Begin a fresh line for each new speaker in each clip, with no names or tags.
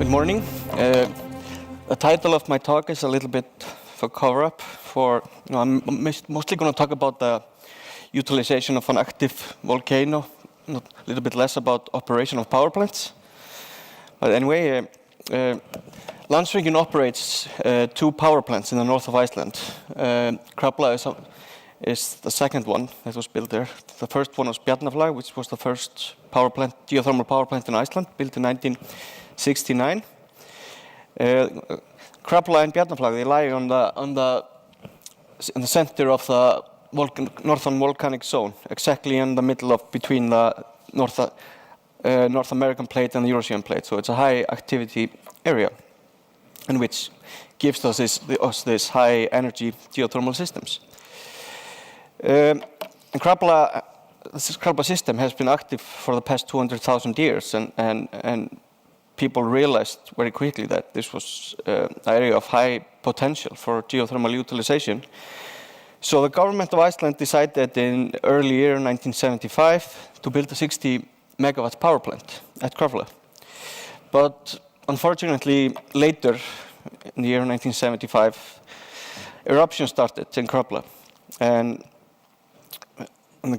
morning. The title of my talk is a little bit of a cover-up for, I'm mostly going to talk about the utilization of an active volcano, a little bit less about operation of power plants. But anyway, Landsvirkjun operates 2 power plants in the north of Iceland. Krafla is the second one that was built there. The first one was Bjarnarflag, which was the first power plant, geothermal power plant in Iceland, built in 1969. Krafla and Bjarnarflag, they lie in the center of the northern volcanic zone, exactly in the middle of between the North American plate and the Eurasian plate. So it's a high activity area, and which gives us this high energy geothermal systems. And this Krafla system has been active for the past 200,000 years, and people realized very quickly that this was an area of high potential for geothermal utilization. So the government of Iceland decided in early year 1975 to build a 60 megawatt power plant at Krafla. But unfortunately, later in the year 1975, eruption started in Krafla, and the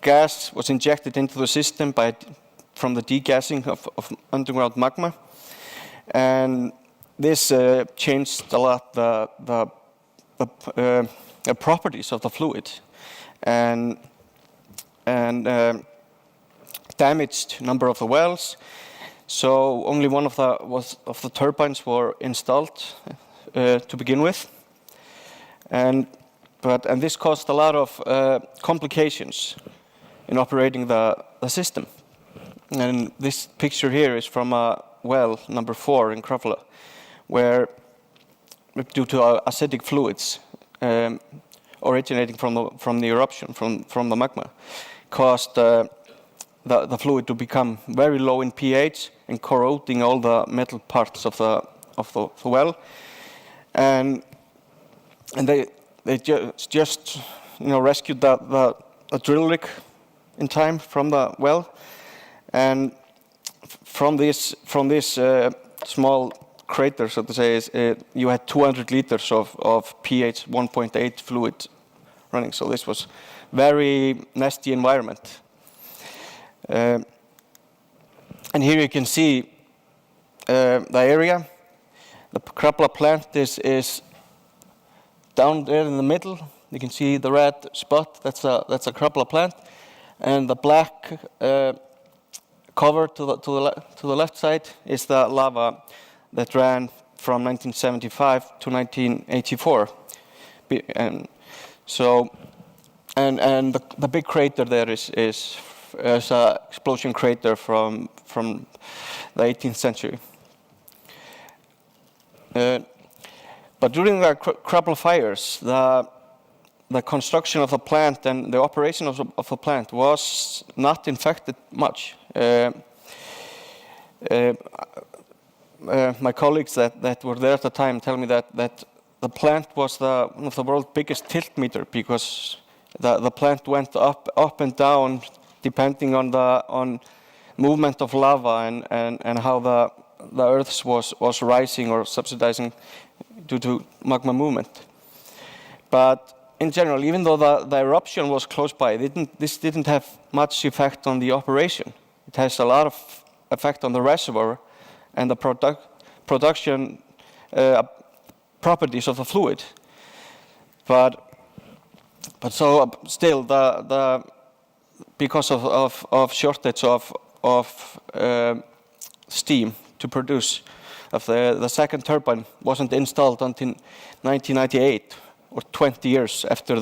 gas was injected into the system from the degassing of underground magma, and this changed a lot the properties of the fluid, and damaged a number of the wells. So only one of the turbines were installed to begin with, and this caused a lot of complications in operating the system. And this picture here is from a well number 4 in Krafla, where due to acidic fluids originating from the eruption from the magma, caused the fluid to become very low in pH and corroding all the metal parts of the well, and they just rescued the drill rig in time from the well, and from this small crater, so to say, you had 200 liters of pH 1.8 fluid running. So this was very nasty environment. And here you can see the area. The Krafla plant is down there in the middle. You can see the red spot. That's a Krafla plant, and the black cover to the left side is the lava that ran from 1975 to 1984, and so the big crater there is an explosion crater from the 18th century. But during the Krafla fires, the construction of the plant and the operation of the plant was not infected much. My colleagues that were there at the time tell me that the plant was one of the world's biggest tilt meter, because the plant went up and down depending on movement of lava and how the earth was rising or subsidizing due to magma movement. But in general, even though the eruption was close by, this didn't have much effect on the operation. It has a lot of effect on the reservoir and the production properties of the fluid. But so still, because of shortage of steam to produce, the second turbine wasn't installed until 1998, or 20 years after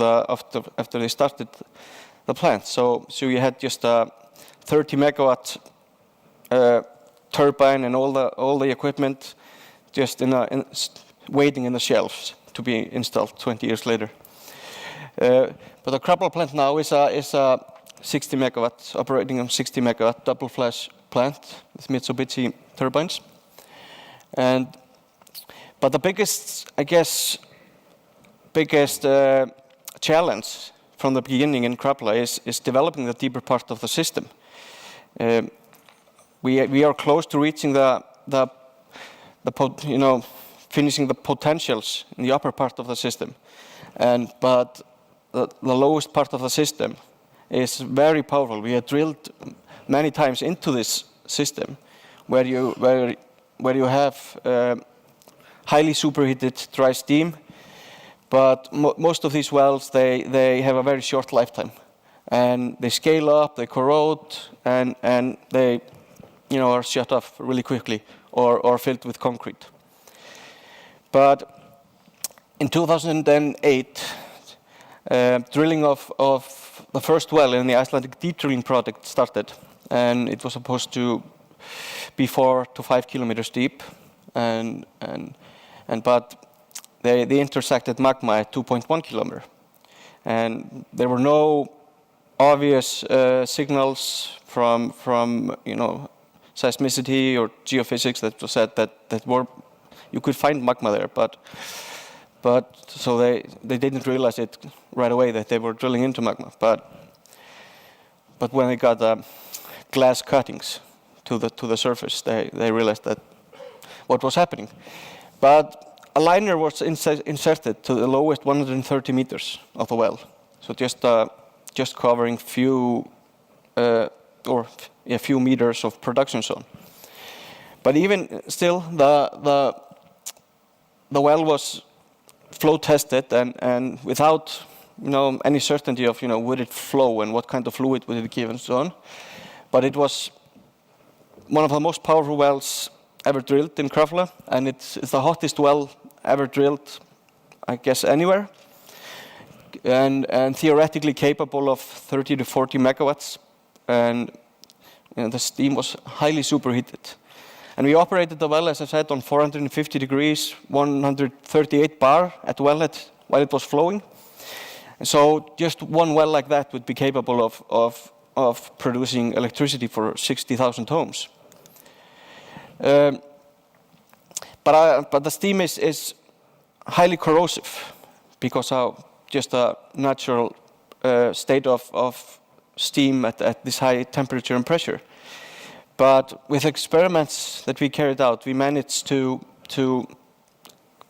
they started the plant. So you had just a 30 megawatt turbine and all the equipment just waiting in the shelves to be installed 20 years later. But the Krafla plant now is a 60 megawatt, operating on 60 megawatt double flash plant with Mitsubishi turbines. But the biggest challenge from the beginning in Krafla is developing the deeper part of the system. We are close to reaching the finishing the potentials in the upper part of the system, but the lowest part of the system is very powerful. We have drilled many times into this system, where you have highly superheated dry steam, but most of these wells they have a very short lifetime, and they scale up, they corrode, and they are shut off really quickly or filled with concrete. But in 2008, drilling of the first well in the Icelandic deep drilling project started, and it was supposed to be 4 to 5 kilometers deep, but they intersected magma at 2.1 kilometer, and there were no obvious signals from seismicity or geophysics that said that you could find magma there, but so they didn't realize it right away that they were drilling into magma, but when they got glass cuttings to the surface, they realized that what was happening. But a liner was inserted to the lowest 130 meters of the well, so just covering few meters of production zone. But even still, the well was flow tested and without any certainty of would it flow and what kind of fluid would it give and so on. But it was one of the most powerful wells ever drilled in Krafla, and it's the hottest well ever drilled, I guess, anywhere, and theoretically capable of 30 to 40 megawatts, and the steam was highly superheated. And we operated the well, as I said, on 450 degrees, 138 bar at wellhead while it was flowing. And so just one well like that would be capable of producing electricity for 60,000 homes. But the steam is highly corrosive because of just a natural state of steam at this high temperature and pressure. But with experiments that we carried out, we managed to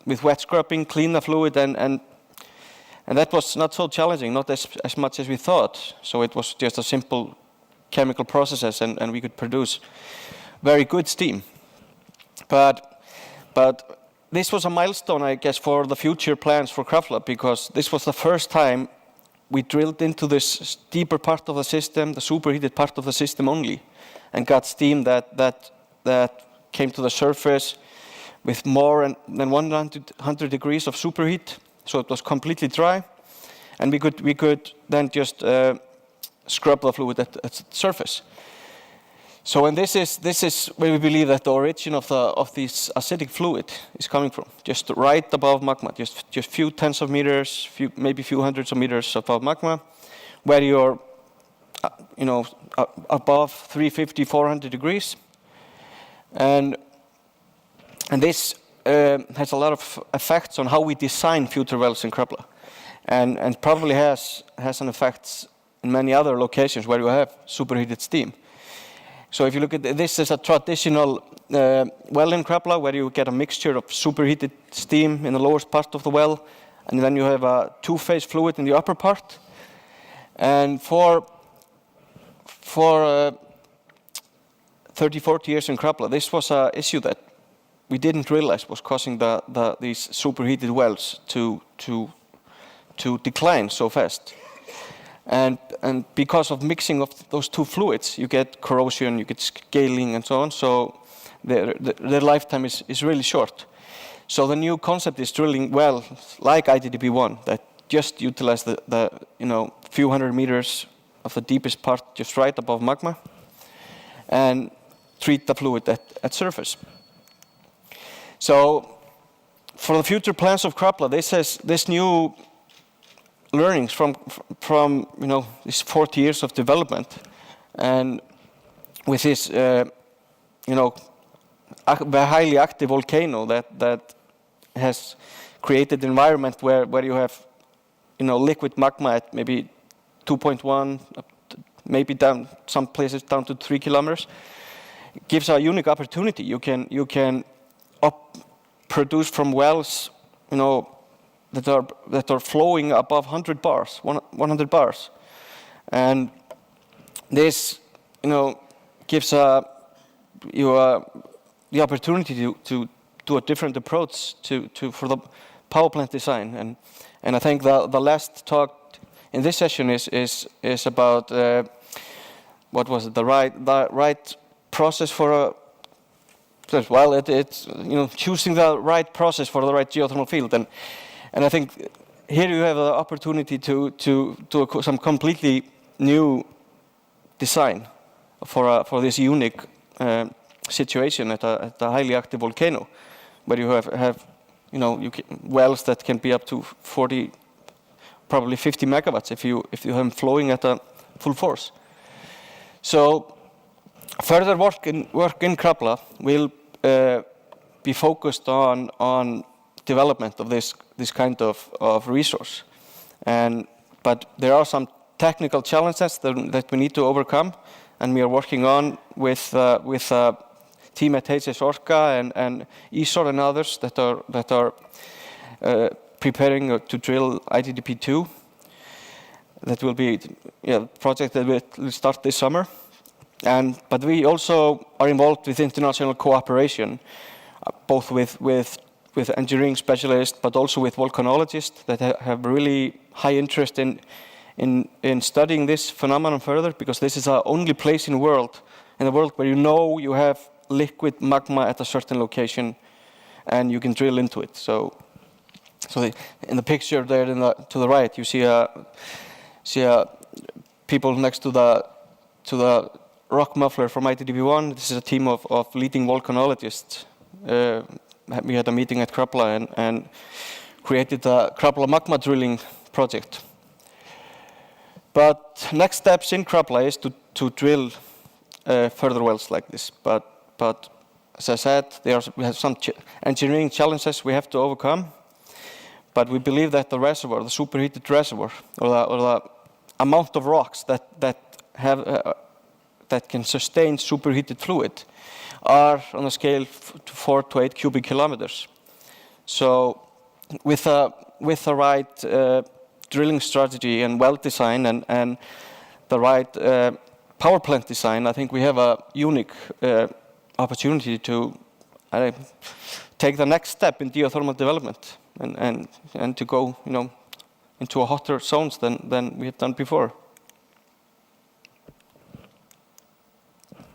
with wet scrubbing, clean the fluid, and that was not so challenging, not as much as we thought. So it was just a simple chemical processes, and we could produce very good steam. But this was a milestone, I guess, for the future plans for Krafla, because this was the first time we drilled into this deeper part of the system, the superheated part of the system only, and got steam that came to the surface with more than 100 degrees of superheat. So it was completely dry, and we could then just scrub the fluid at the surface. So, and this is where we believe that the origin of this acidic fluid is coming from, just right above magma, just few tens of meters, maybe few hundreds of meters above magma, where you're above 350, 400 degrees, and this has a lot of effects on how we design future wells in Krafla, and probably has an effect in many other locations where you have superheated steam. So if you look at this is a traditional well in Krafla, where you get a mixture of superheated steam in the lowest part of the well, and then you have a two-phase fluid in the upper part. And for 30, 40 years in Krafla, this was an issue that we didn't realize was causing these superheated wells to decline so fast. And because of mixing of those two fluids, you get corrosion, you get scaling, and so on. So their lifetime is really short. So the new concept is drilling wells like IDDB1 that just utilize the few hundred meters of the deepest part just right above magma, and treat the fluid at surface. So for the future plans of Krafla, this new learnings from these 40 years of development, and with this highly active volcano that has created an environment where you have liquid magma at maybe 2.1, maybe down some places down to 3 kilometers, gives a unique opportunity. You can produced from wells, that are flowing above 100 bars, 100 bars, and this, gives the opportunity to do a different approach for the power plant design, and I think the last talk in this session is about what was it, the right process for it's choosing the right process for the right geothermal field, and I think here you have the opportunity to do some completely new design for this unique situation at a highly active volcano, where you have wells that can be up to 40, probably 50 megawatts if you have them flowing at a full force. So further work in Krafla will be focused on development of this kind of resource, but there are some technical challenges that we need to overcome, and we are working on with team at HS Orka and ESOR and others that are preparing to drill ITDP2. That will be a project that will start this summer. But we also are involved with international cooperation, both with engineering specialists, but also with volcanologists that have really high interest in studying this phenomenon further, because this is the only place in the world where you have liquid magma at a certain location, and you can drill into it. So in the picture there to the right, you see people next to the rock muffler from ITDP1. This is a team of leading volcanologists. We had a meeting at Krafla and created the Krafla magma drilling project. But next steps in Krafla is to drill further wells like this. But as I said, we have some engineering challenges we have to overcome. But we believe that the reservoir, the superheated reservoir, or the amount of rocks that can sustain superheated fluid, are on a scale to 4 to 8 cubic kilometers. So with the right drilling strategy and well design and the right power plant design, I think we have a unique opportunity to take the next step in geothermal development and to go into a hotter zones than we have done before.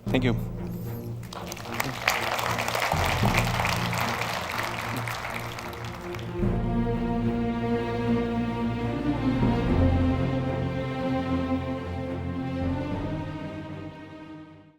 Thank you.